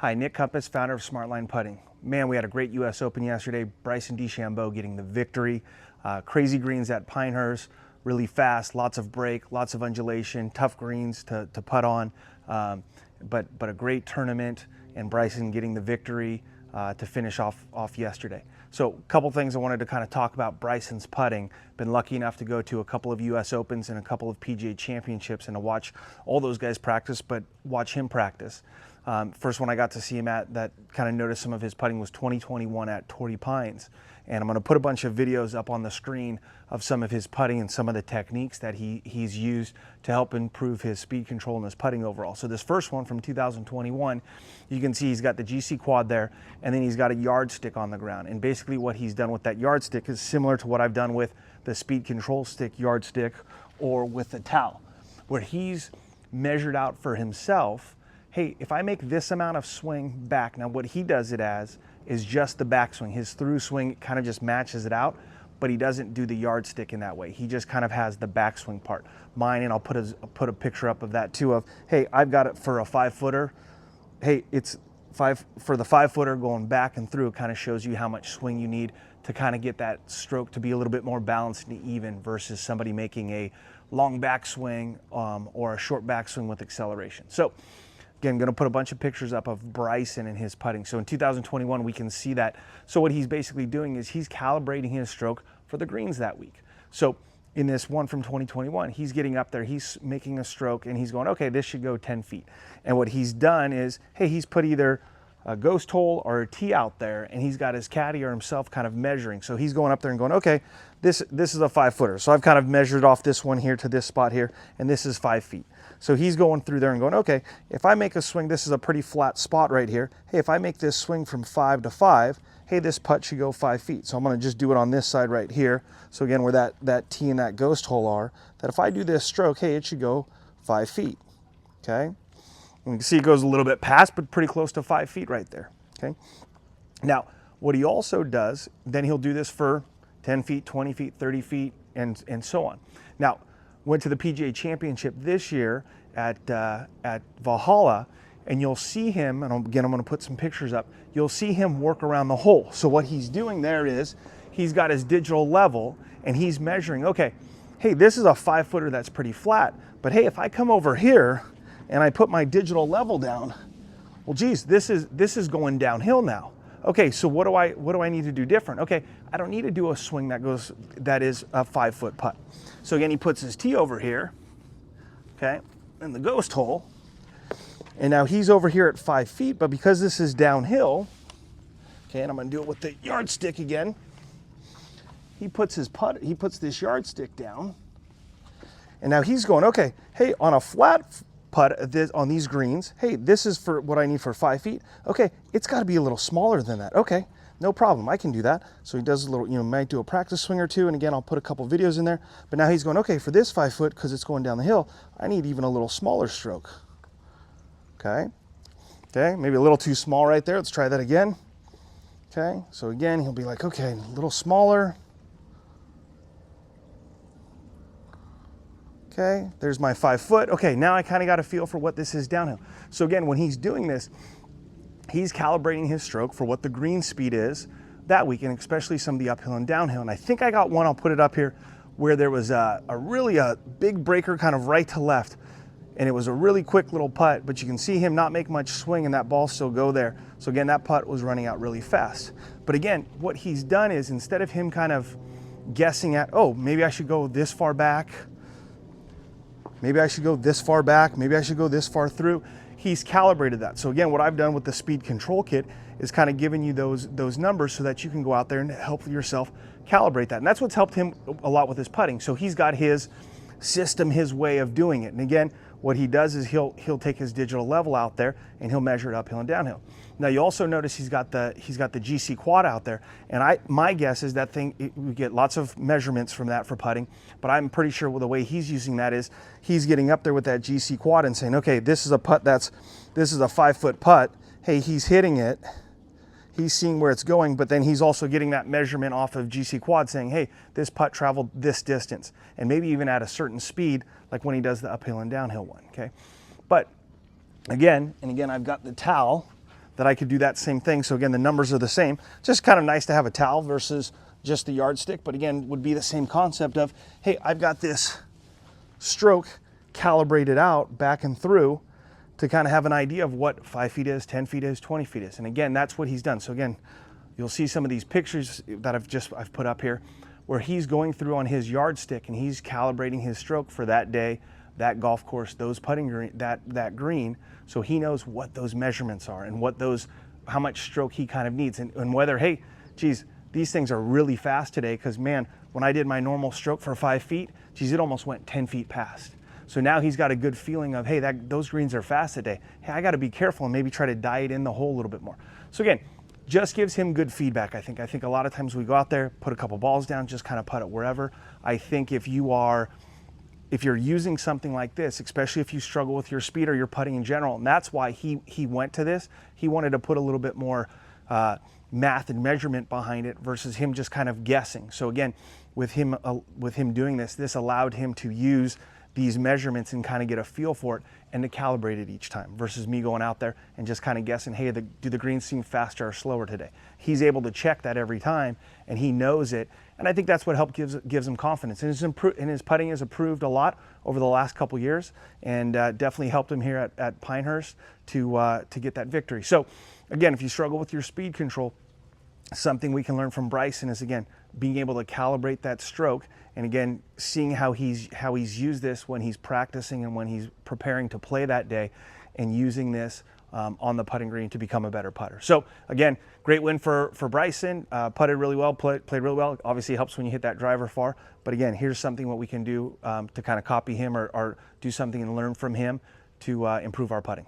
Hi, Nick Compass, founder of Smartline Putting. Man, we had a great U.S. Open yesterday. Bryson DeChambeau getting the victory. Crazy greens at Pinehurst, really fast, lots of break, lots of undulation, tough greens to putt on, but a great tournament, and Bryson getting the victory to finish off yesterday. So a couple things I wanted to kind of talk about Bryson's putting. Been lucky enough to go to a couple of U.S. Opens and a couple of PGA Championships and to watch all those guys practice, but watch him practice. First one I got to see him at that kind of noticed some of his putting was 2021 at Torrey Pines. And I'm going to put a bunch of videos up on the screen of some of his putting and some of the techniques that he's used to help improve his speed control and his putting overall. So this first one from 2021, you can see he's got the GC quad there, and then he's got a yardstick on the ground. And basically what he's done with that yardstick is similar to what I've done with the speed control stick yardstick or with the towel, where he's measured out for himself, hey, if I make this amount of swing back, now what he does it as is just the backswing. His through swing kind of just matches it out, but he doesn't do the yardstick in that way. He just kind of has the backswing part. Mine, and I'll put a picture up of that too of, hey, I've got it for a 5-footer. Hey, it's for the 5-footer going back and through. It kind of shows you how much swing you need to kind of get that stroke to be a little bit more balanced and even versus somebody making a long backswing or a short backswing with acceleration. So again, I'm going to put a bunch of pictures up of Bryson and his putting. So in 2021, we can see that. So what he's basically doing is he's calibrating his stroke for the greens that week. So in this one from 2021, he's getting up there, he's making a stroke, and he's going, okay, this should go 10 feet. And what he's done is, hey, he's put either a ghost hole or a tee out there, and he's got his caddy or himself kind of measuring. So he's going up there and going, okay, this is a 5-footer. So I've kind of measured off this one here to this spot here, and this is 5 feet. So he's going through there and going, okay, if I make a swing, this is a pretty flat spot right here. Hey, if I make this swing from 5 to 5, hey, this putt should go 5 feet. So I'm going to just do it on this side right here. So again, where that tee and that ghost hole are, that if I do this stroke, hey, it should go 5 feet, okay? And you can see it goes a little bit past, but pretty close to 5 feet right there, okay? Now, what he also does, then he'll do this for 10 feet, 20 feet, 30 feet, and so on. Now, went to the PGA Championship this year at Valhalla, and you'll see him, and again, I'm going to put some pictures up, you'll see him work around the hole. So what he's doing there is he's got his digital level, and he's measuring, okay, hey, this is a 5-footer that's pretty flat, but hey, if I come over here and I put my digital level down, well, geez, this is going downhill now. Okay, so what do I need to do different? Okay, I don't need to do a swing that is a 5-foot putt. So again, he puts his tee over here, okay, in the ghost hole, and now he's over here at 5 feet, but because this is downhill, okay, and I'm gonna do it with the yardstick again, he puts this yardstick down, and now he's going, okay, hey, on a flat putt on these greens, hey, this is for what I need for 5 feet. Okay, it's got to be a little smaller than that. Okay, no problem, I can do that. So he does a little, might do a practice swing or two, and again, I'll put a couple videos in there. But now he's going, okay, for this 5 foot, because it's going down the hill, I need even a little smaller stroke. Okay, maybe a little too small right there. Let's try that again. Okay, so again, he'll be like, okay, a little smaller. Okay, there's my 5 foot. Okay, now I kind of got a feel for what this is downhill. So again, when he's doing this, he's calibrating his stroke for what the green speed is that week, and especially some of the uphill and downhill. And I think I got one, I'll put it up here, where there was a really big breaker kind of right to left, and it was a really quick little putt, but you can see him not make much swing and that ball still go there. So again, that putt was running out really fast. But again, what he's done is instead of him kind of guessing at, oh, maybe I should go this far back, maybe I should go this far back, maybe I should go this far through, he's calibrated that. So again, what I've done with the speed control kit is kind of giving you those numbers so that you can go out there and help yourself calibrate that. And that's what's helped him a lot with his putting. So he's got his system, his way of doing it. And again, what he does is he'll take his digital level out there and he'll measure it uphill and downhill. Now you also notice he's got the GC quad out there, and my guess is that thing, we get lots of measurements from that for putting, but I'm pretty sure the way he's using that is he's getting up there with that GC quad and saying, okay, this is a putt this is a 5-foot putt. Hey, he's hitting it. He's seeing where it's going, but then he's also getting that measurement off of GC quad saying, hey, this putt traveled this distance, and maybe even at a certain speed, like when he does the uphill and downhill one, okay? But again, I've got the towel that I could do that same thing. So again, the numbers are the same. Just kind of nice to have a towel versus just the yardstick, but again, would be the same concept of, hey, I've got this stroke calibrated out back and through to kind of have an idea of what 5 feet is, 10 feet is, 20 feet is. And again, that's what he's done. So again, you'll see some of these pictures that I've put up here where he's going through on his yardstick and he's calibrating his stroke for that day, that golf course, those putting green, that green, so he knows what those measurements are and how much stroke he kind of needs, and whether, hey, geez, these things are really fast today, because man, when I did my normal stroke for 5 feet, geez, it almost went 10 feet past. So now he's got a good feeling of, hey, those greens are fast today. Hey, I got to be careful and maybe try to diet in the hole a little bit more. So again, just gives him good feedback, I think. I think a lot of times we go out there, put a couple balls down, just kind of putt it wherever. I think if you're using something like this, especially if you struggle with your speed or your putting in general, and that's why he went to this, he wanted to put a little bit more math and measurement behind it versus him just kind of guessing. So again, with him doing this allowed him to use these measurements and kind of get a feel for it and to calibrate it each time versus me going out there and just kind of guessing, hey, do the greens seem faster or slower today? He's able to check that every time and he knows it. And I think that's what gives him confidence. And his putting has improved a lot over the last couple years, and definitely helped him here at Pinehurst to get that victory. So again, if you struggle with your speed control, something we can learn from Bryson is, again, being able to calibrate that stroke, and again, seeing how he's used this when he's practicing and when he's preparing to play that day, and using this on the putting green to become a better putter. So again, great win for Bryson. Putted really well, played really well. Obviously, it helps when you hit that driver far. But again, here's something what we can do to kind of copy him or do something and learn from him to improve our putting.